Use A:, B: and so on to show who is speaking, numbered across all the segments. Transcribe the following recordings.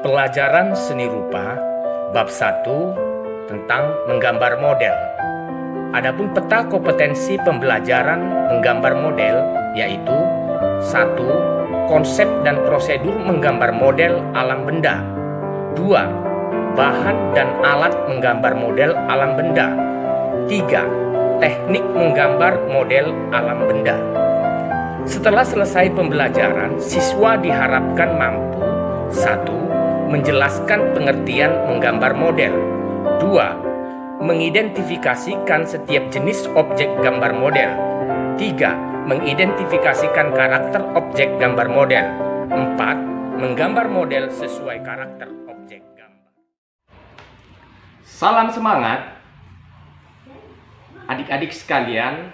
A: Pelajaran seni rupa bab 1 tentang menggambar model. Adapun peta kompetensi pembelajaran menggambar model yaitu 1. Konsep dan prosedur menggambar model alam benda. 2. Bahan dan alat menggambar model alam benda. 3. Teknik menggambar model alam benda. Setelah selesai pembelajaran, siswa diharapkan mampu 1. Menjelaskan pengertian menggambar model. 2. Mengidentifikasikan setiap jenis objek gambar model. 3. Mengidentifikasikan karakter objek gambar model. 4. Menggambar model sesuai karakter objek gambar. Salam semangat adik-adik sekalian.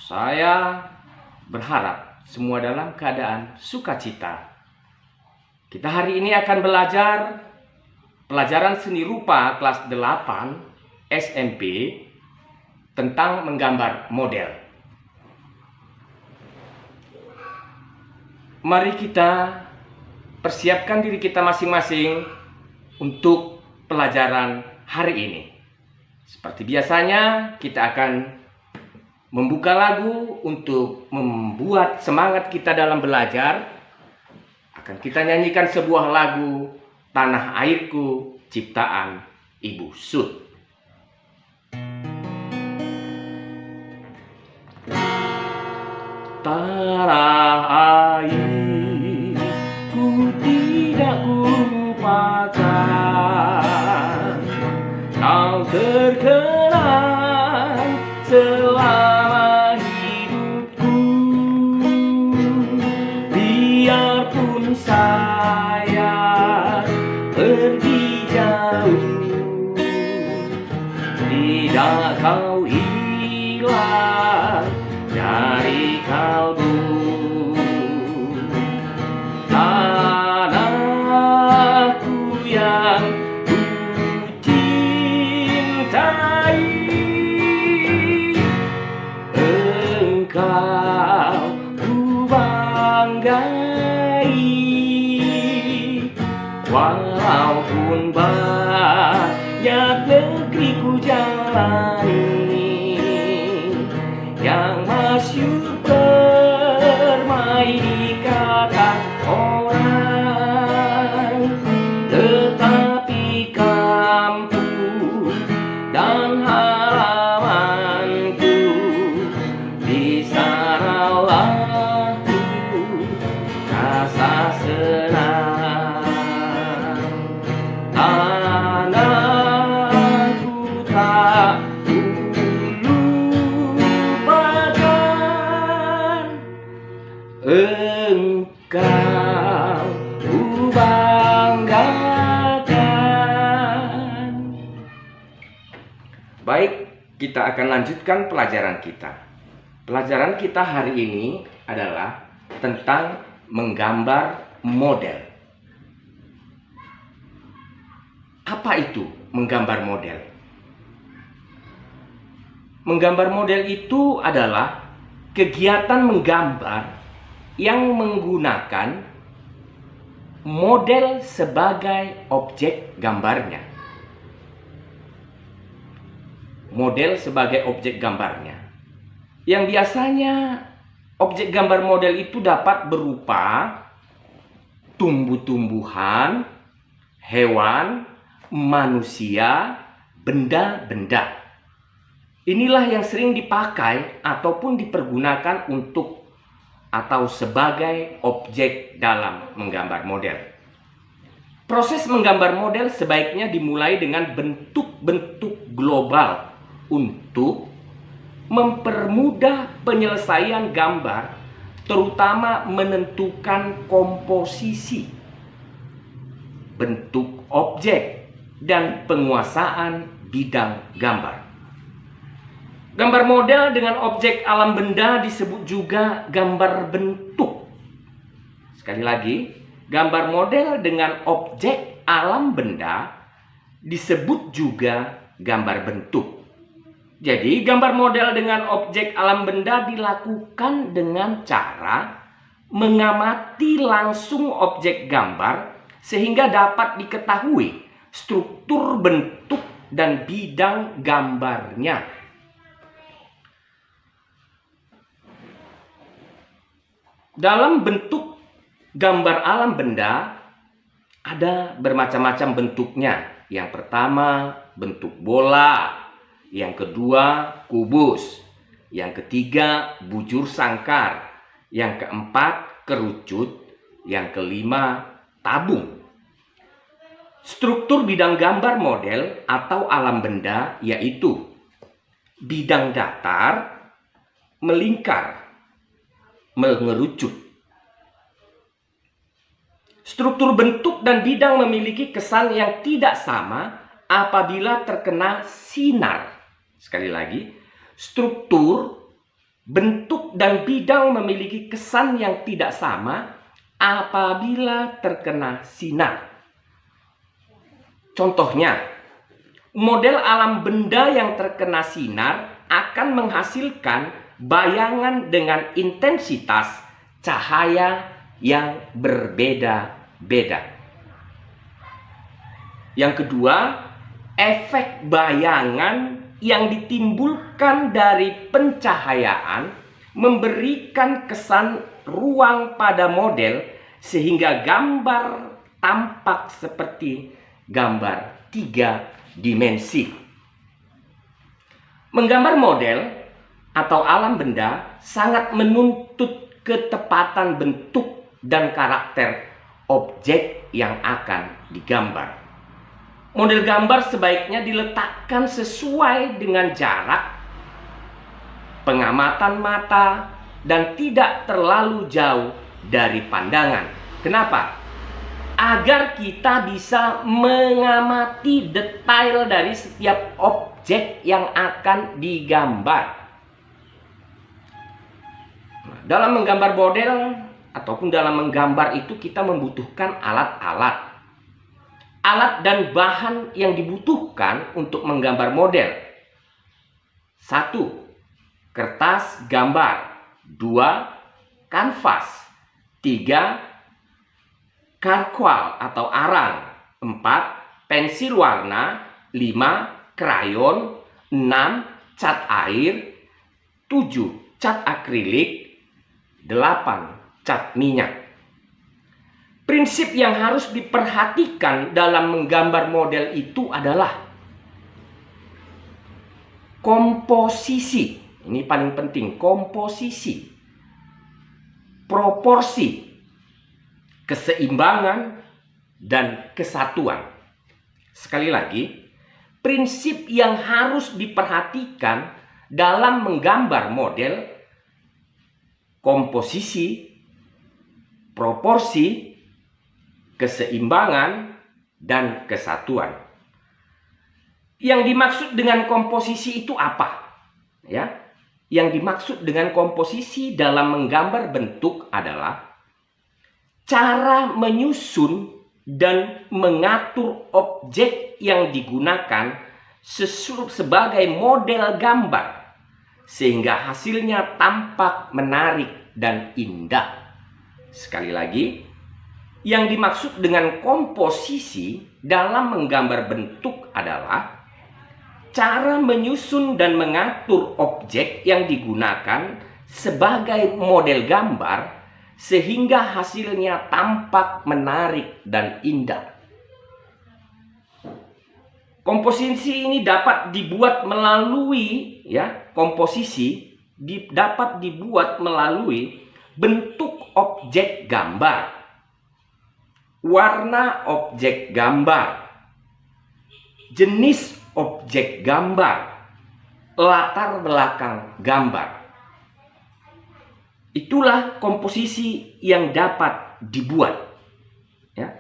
A: Saya berharap semua dalam keadaan sukacita. Kita hari ini akan belajar pelajaran seni rupa kelas 8 SMP tentang menggambar model. Mari kita persiapkan diri kita masing-masing untuk pelajaran hari ini. Seperti biasanya, kita akan membuka lagu untuk membuat semangat kita dalam belajar. Akan kita nyanyikan sebuah lagu Tanah Airku ciptaan Ibu Sud. Tanah airku tidak kulupakan, kau terkenang selama hidupku. Biarpun saya pergi jauh, tidak kau hilang dari kalbu. Tanahku yang ku cintai, engkau ku banggai. Walaupun banyak negeri ku jalani, yang masyhur bermain di kata orang, tetapi kampung dan halamanku, di sanalah ku rasa senang. Tanahku tak kulupakan, engkau ku banggakan. Baik, kita akan lanjutkan pelajaran kita. Pelajaran kita hari ini adalah tentang menggambar model. Apa itu menggambar model? Menggambar model itu adalah kegiatan menggambar yang menggunakan model sebagai objek gambarnya. Model sebagai objek gambarnya. Yang biasanya objek gambar model itu dapat berupa tumbuh-tumbuhan, hewan, manusia, benda-benda. Inilah yang sering dipakai ataupun dipergunakan untuk atau sebagai objek dalam menggambar model. Proses menggambar model sebaiknya dimulai dengan bentuk-bentuk global untuk mempermudah penyelesaian gambar, terutama menentukan komposisi, bentuk objek, dan penguasaan bidang gambar. Gambar model dengan objek alam benda disebut juga gambar bentuk. Sekali lagi, gambar model dengan objek alam benda disebut juga gambar bentuk. Jadi, gambar model dengan objek alam benda dilakukan dengan cara mengamati langsung objek gambar sehingga dapat diketahui struktur, bentuk, dan bidang gambarnya. Dalam bentuk gambar alam benda ada bermacam-macam bentuknya. Yang pertama bentuk bola, yang kedua kubus, yang ketiga bujur sangkar, yang keempat kerucut, yang kelima tabung. Struktur bidang gambar model atau alam benda yaitu bidang datar, melingkar, mengerucut. Struktur bentuk dan bidang memiliki kesan yang tidak sama apabila terkena sinar. Sekali lagi, struktur, bentuk, dan bidang memiliki kesan yang tidak sama apabila terkena sinar. Contohnya, model alam benda yang terkena sinar akan menghasilkan bayangan dengan intensitas cahaya yang berbeda-beda. Yang kedua, efek bayangan yang ditimbulkan dari pencahayaan memberikan kesan ruang pada model sehingga gambar tampak seperti gambar 3 dimensi. Menggambar model atau alam benda sangat menuntut ketepatan bentuk dan karakter objek yang akan digambar. Model gambar sebaiknya diletakkan sesuai dengan jarak, pengamatan mata, dan tidak terlalu jauh dari pandangan. Kenapa? Agar kita bisa mengamati detail dari setiap objek yang akan digambar. Dalam menggambar model ataupun dalam menggambar itu kita membutuhkan alat-alat. Alat dan bahan yang dibutuhkan untuk menggambar model. 1. Kertas gambar. 2. Kanvas. 3. Karkwal atau arang. 4. Pensil warna. 5. Krayon. 6. Cat air. 7. Cat akrilik. 8. Cat minyak. Prinsip yang harus diperhatikan dalam menggambar model itu adalah komposisi. Ini paling penting, komposisi, proporsi, keseimbangan, dan kesatuan. Sekali lagi, prinsip yang harus diperhatikan dalam menggambar model: komposisi, proporsi, keseimbangan, dan kesatuan. Yang dimaksud dengan komposisi itu apa? Ya, yang dimaksud dengan komposisi dalam menggambar bentuk adalah cara menyusun dan mengatur objek yang digunakan sebagai model gambar sehingga hasilnya tampak menarik dan indah. Sekali lagi, yang dimaksud dengan komposisi dalam menggambar bentuk adalah cara menyusun dan mengatur objek yang digunakan sebagai model gambar sehingga hasilnya tampak menarik dan indah. Komposisi ini dapat dibuat melalui dapat dibuat melalui bentuk objek gambar, warna objek gambar, jenis objek gambar, latar belakang gambar. Itulah komposisi yang dapat dibuat. Ya.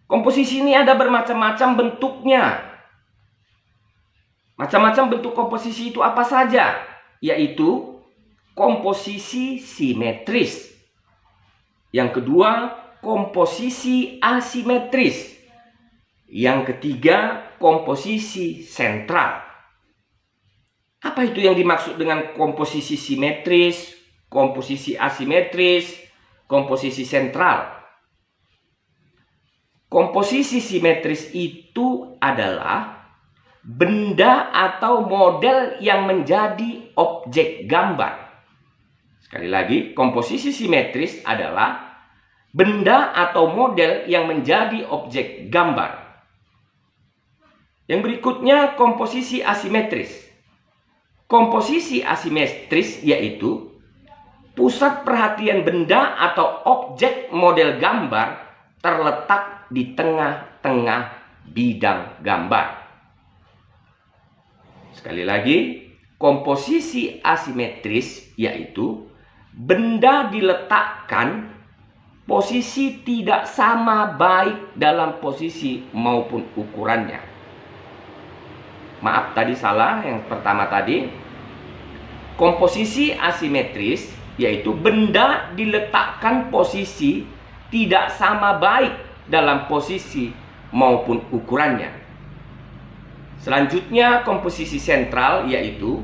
A: Komposisi ini ada bermacam-macam bentuknya. Macam-macam bentuk komposisi itu apa saja? Yaitu komposisi simetris. Yang kedua, komposisi asimetris. Yang ketiga, komposisi sentral. Apa itu yang dimaksud dengan komposisi simetris, komposisi asimetris, komposisi sentral? Komposisi simetris itu adalah benda atau model yang menjadi objek gambar. Sekali lagi, komposisi simetris adalah benda atau model yang menjadi objek gambar. Yang berikutnya, komposisi asimetris. Komposisi asimetris yaitu pusat perhatian benda atau objek model gambar terletak di tengah-tengah bidang gambar. Sekali lagi, komposisi asimetris yaitu benda diletakkan posisi tidak sama baik dalam posisi maupun ukurannya. Maaf, tadi salah. Yang pertama tadi, komposisi asimetris yaitu benda diletakkan posisi tidak sama baik dalam posisi maupun ukurannya. Selanjutnya, komposisi sentral yaitu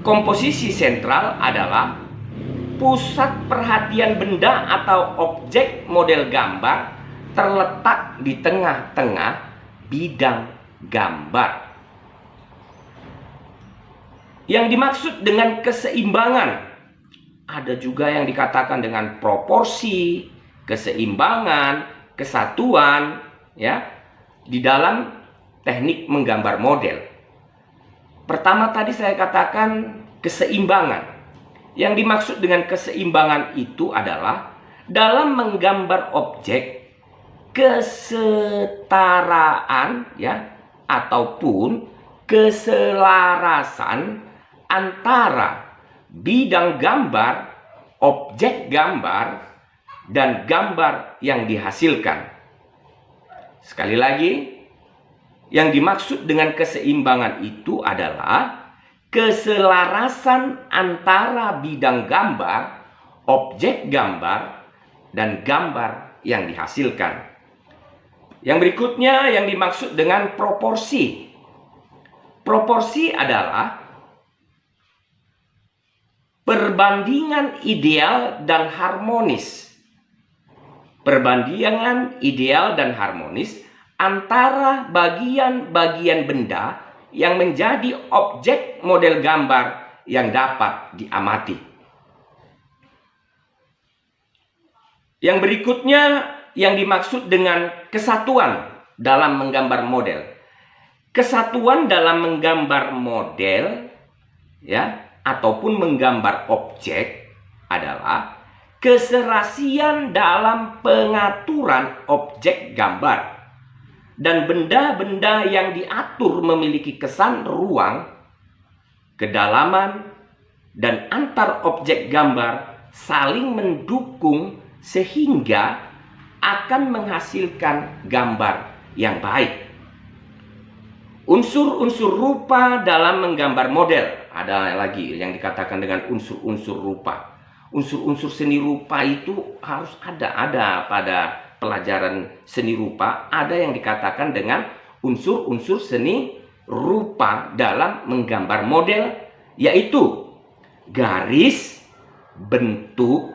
A: komposisi sentral adalah pusat perhatian benda atau objek model gambar terletak di tengah-tengah bidang gambar. Yang dimaksud dengan keseimbangan, ada juga yang dikatakan dengan proporsi, keseimbangan, kesatuan, ya, di dalam teknik menggambar model. Pertama tadi saya katakan keseimbangan. Yang dimaksud dengan keseimbangan itu adalah dalam menggambar objek, kesetaraan, ya, ataupun keselarasan antara bidang gambar, objek gambar, dan gambar yang dihasilkan. Sekali lagi, yang dimaksud dengan keseimbangan itu adalah keselarasan antara bidang gambar, objek gambar, dan gambar yang dihasilkan. Yang berikutnya yang dimaksud dengan proporsi. Proporsi adalah perbandingan ideal dan harmonis. Perbandingan ideal dan harmonis antara bagian-bagian benda yang menjadi objek model gambar yang dapat diamati. Yang berikutnya yang dimaksud dengan kesatuan dalam menggambar model. Kesatuan dalam menggambar model, ya, ataupun menggambar objek adalah keserasian dalam pengaturan objek gambar. Dan benda-benda yang diatur memiliki kesan ruang, kedalaman, dan antar objek gambar saling mendukung sehingga akan menghasilkan gambar yang baik. Unsur-unsur rupa dalam menggambar model. Ada lagi yang dikatakan dengan unsur-unsur rupa. Unsur-unsur seni rupa itu harus ada pada pelajaran seni rupa. Ada yang dikatakan dengan unsur-unsur seni rupa dalam menggambar model, yaitu garis, bentuk,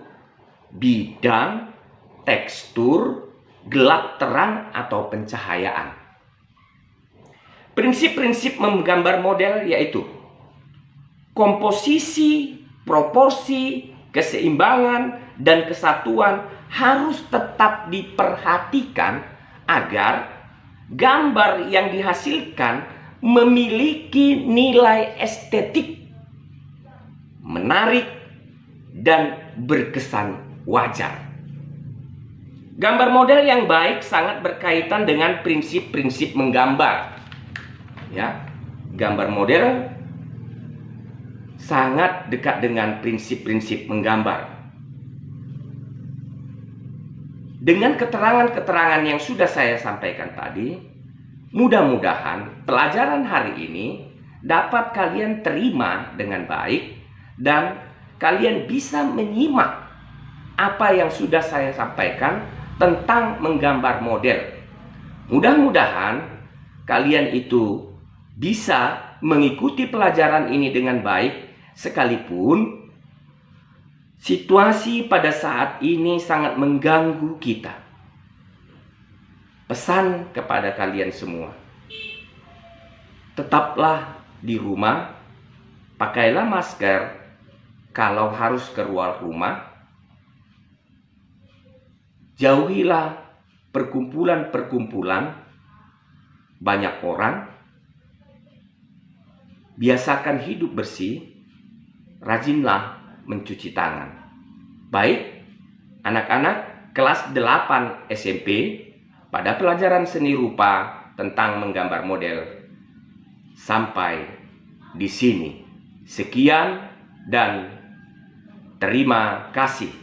A: bidang, tekstur, gelap terang atau pencahayaan. Prinsip-prinsip menggambar model yaitu komposisi, proporsi, keseimbangan, dan kesatuan harus tetap diperhatikan agar gambar yang dihasilkan memiliki nilai estetik, menarik, dan berkesan wajar. Gambar model yang baik sangat berkaitan dengan prinsip-prinsip menggambar. Ya, gambar model sangat dekat dengan prinsip-prinsip menggambar. Dengan keterangan-keterangan yang sudah saya sampaikan tadi, mudah-mudahan pelajaran hari ini dapat kalian terima dengan baik dan kalian bisa menyimak apa yang sudah saya sampaikan tentang menggambar model. Mudah-mudahan kalian itu bisa mengikuti pelajaran ini dengan baik, sekalipun Situasi pada saat ini sangat mengganggu kita. Pesan kepada kalian semua, tetaplah di rumah, pakailah masker kalau harus keluar rumah, jauhilah perkumpulan-perkumpulan banyak orang, biasakan hidup bersih, rajinlah mencuci tangan. Baik, anak-anak kelas 8 SMP pada pelajaran seni rupa tentang menggambar model sampai di sini. Sekian dan terima kasih.